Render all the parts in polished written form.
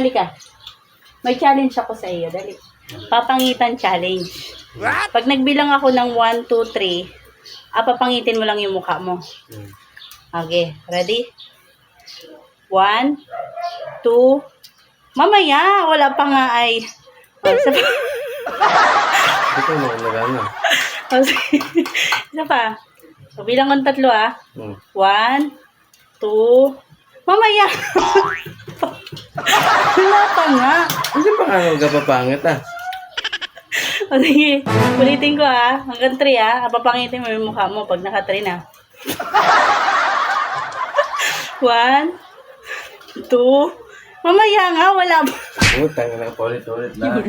halika. May challenge ako sa iyo. Dali. Papangitan challenge. Pag nagbilang ako ng 1, 2, 3, papangitin mo lang yung mukha mo. Okay, ready? 1, 2, mamaya, wala pa nga ay. Ito mo, nagano. Isa pa. So, bilang kong 3 1, 2, mamaya. Wala pa nga. Hindi pa nga nagpapangit O sige, ulitin ko hanggang 3 papangitin mo yung mukha mo pag naka 3 na. 1, 2, mamaya nga, wala pa. Utang na paulit-ulit lang.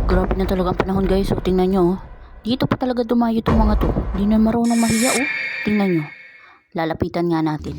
Grabe na talaga ang panahon guys. So, tingnan nyo. Dito pa talaga dumayo itong mga to. Hindi na marunong mahiya Tingnan nyo. Lalapitan nga natin.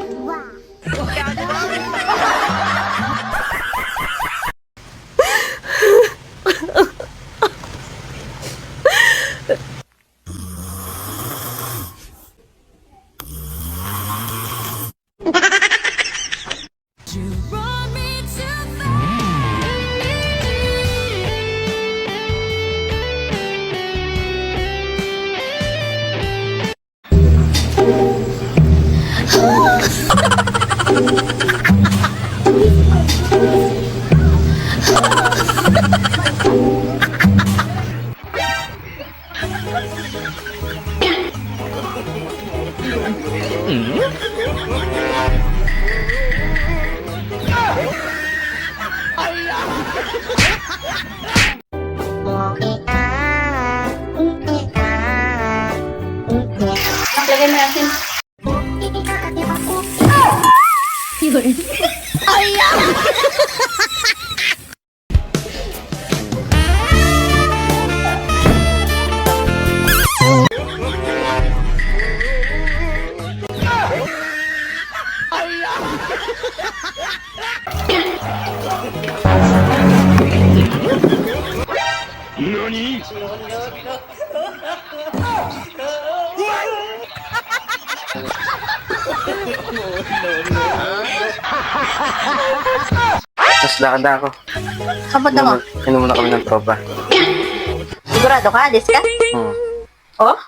Lagyan natin. NANI?! Tapos lakad na ako. Kapunta mo? Inom muna kami ng tropa. Sigurado ka? Alis ka? Hmm. Oh?